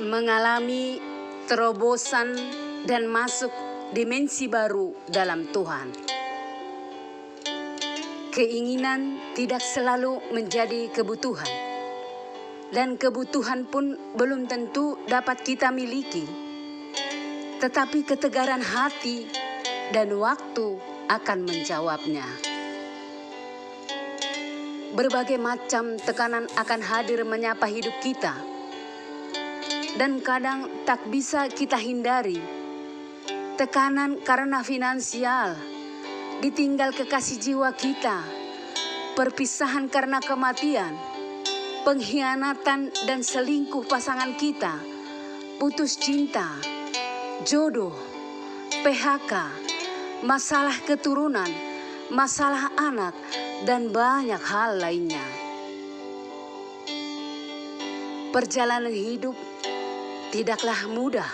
mengalami terobosan dan masuk dimensi baru dalam Tuhan. Keinginan tidak selalu menjadi kebutuhan, dan kebutuhan pun belum tentu dapat kita miliki. Tetapi ketegaran hati dan waktu akan menjawabnya. Berbagai macam tekanan akan hadir menyapa hidup kita, dan kadang tak bisa kita hindari. Tekanan karena finansial, ditinggal kekasih jiwa kita, perpisahan karena kematian, pengkhianatan dan selingkuh pasangan kita, putus cinta, jodoh, PHK, masalah keturunan, masalah anak, dan banyak hal lainnya. Perjalanan hidup tidaklah mudah,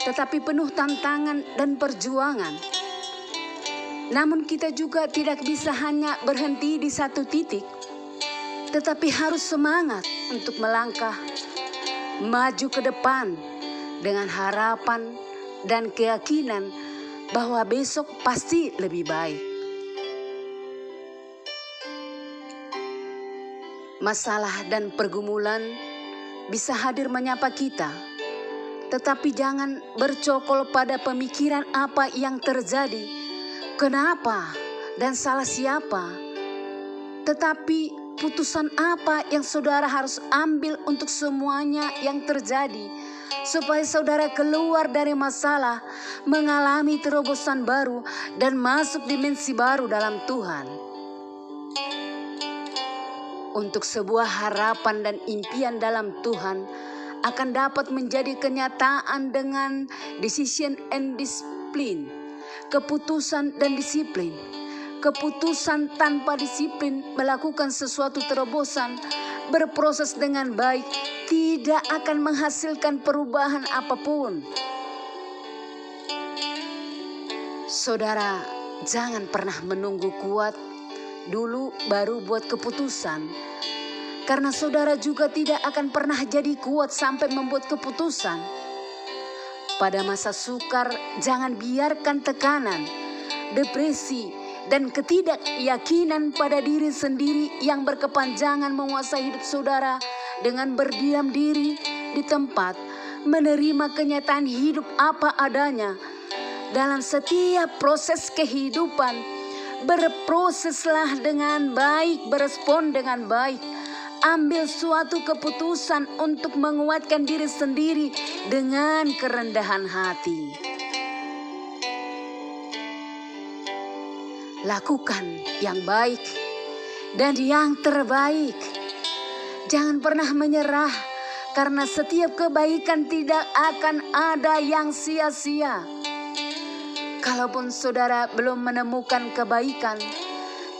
tetapi penuh tantangan dan perjuangan. Namun kita juga tidak bisa hanya berhenti di satu titik, tetapi harus semangat untuk melangkah maju ke depan dengan harapan dan keyakinan bahwa besok pasti lebih baik. Masalah dan pergumulan bisa hadir menyapa kita, tetapi jangan bercokol pada pemikiran apa yang terjadi, kenapa, dan salah siapa. Tetapi putusan apa yang saudara harus ambil untuk semuanya yang terjadi, supaya saudara keluar dari masalah, mengalami terobosan baru, dan masuk dimensi baru dalam Tuhan. Untuk sebuah harapan dan impian dalam Tuhan akan dapat menjadi kenyataan dengan decision and discipline, keputusan dan disiplin. Keputusan tanpa disiplin melakukan sesuatu terobosan, berproses dengan baik, tidak akan menghasilkan perubahan apapun. Saudara, jangan pernah menunggu kuat dulu baru buat keputusan, karena saudara juga tidak akan pernah jadi kuat sampai membuat keputusan. Pada masa sukar, jangan biarkan tekanan, depresi, dan ketidakyakinan pada diri sendiri yang berkepanjangan menguasai hidup saudara. Dengan berdiam diri di tempat, menerima kenyataan hidup apa adanya. Dalam setiap proses kehidupan, berproseslah dengan baik, berespon dengan baik. Ambil suatu keputusan untuk menguatkan diri sendiri dengan kerendahan hati. Lakukan yang baik dan yang terbaik. Jangan pernah menyerah, karena setiap kebaikan tidak akan ada yang sia-sia. Kalaupun saudara belum menemukan kebaikan,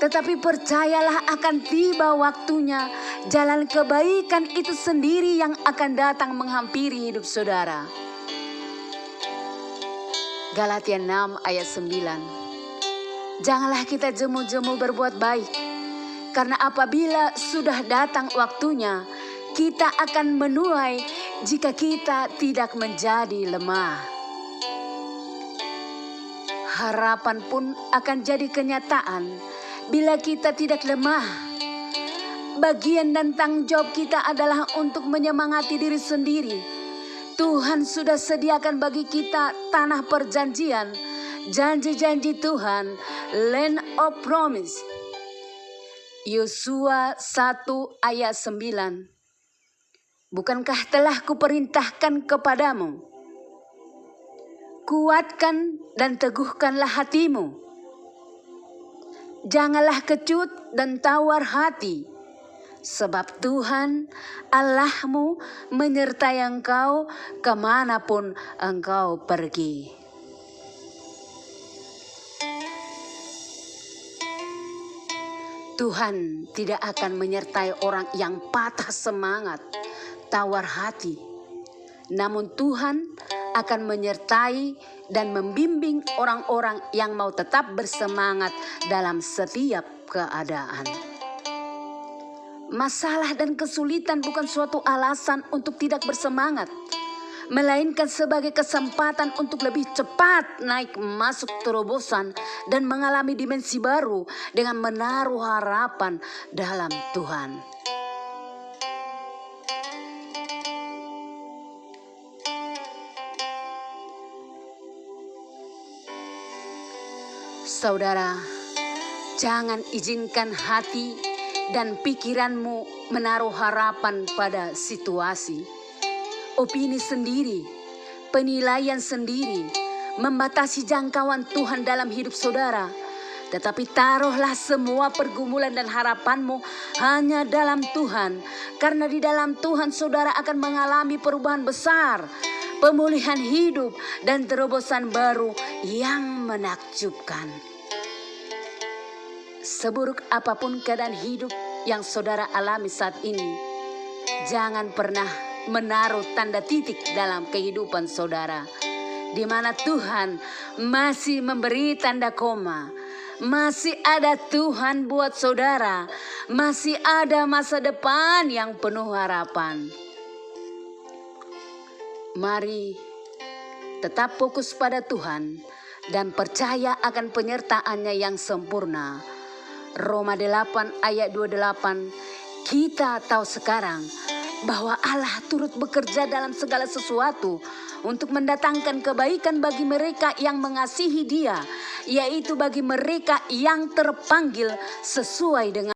tetapi percayalah akan tiba waktunya, jalan kebaikan itu sendiri yang akan datang menghampiri hidup saudara. Galatia 6 ayat 9. Janganlah kita jemu-jemu berbuat baik, karena apabila sudah datang waktunya, kita akan menuai jika kita tidak menjadi lemah. Harapan pun akan jadi kenyataan bila kita tidak lemah. Bagian dan tanggung jawab kita adalah untuk menyemangati diri sendiri. Tuhan sudah sediakan bagi kita tanah perjanjian, janji-janji Tuhan, land of promise. Yosua 1 ayat 9. Bukankah telah kuperintahkan kepadamu? Kuatkan dan teguhkanlah hatimu. Janganlah kecut dan tawar hati, sebab Tuhan Allahmu menyertai engkau kemanapun engkau pergi. Tuhan tidak akan menyertai orang yang patah semangat, tawar hati. Namun Tuhan akan menyertai dan membimbing orang-orang yang mau tetap bersemangat dalam setiap keadaan. Masalah dan kesulitan bukan suatu alasan untuk tidak bersemangat, melainkan sebagai kesempatan untuk lebih cepat naik masuk terobosan dan mengalami dimensi baru dengan menaruh harapan dalam Tuhan. Saudara, jangan izinkan hati dan pikiranmu menaruh harapan pada situasi, opini sendiri, penilaian sendiri, membatasi jangkauan Tuhan dalam hidup saudara. Tetapi taruhlah semua pergumulan dan harapanmu hanya dalam Tuhan, karena di dalam Tuhan saudara akan mengalami perubahan besar, pemulihan hidup, dan terobosan baru yang menakjubkan. Seburuk apapun keadaan hidup yang saudara alami saat ini, jangan pernah menaruh tanda titik dalam kehidupan saudara, di mana Tuhan masih memberi tanda koma. Masih ada Tuhan buat saudara, masih ada masa depan yang penuh harapan. Mari tetap fokus pada Tuhan dan percaya akan penyertaan-Nya yang sempurna. Roma 8 ayat 28, kita tahu sekarang bahwa Allah turut bekerja dalam segala sesuatu untuk mendatangkan kebaikan bagi mereka yang mengasihi Dia, yaitu bagi mereka yang terpanggil sesuai dengan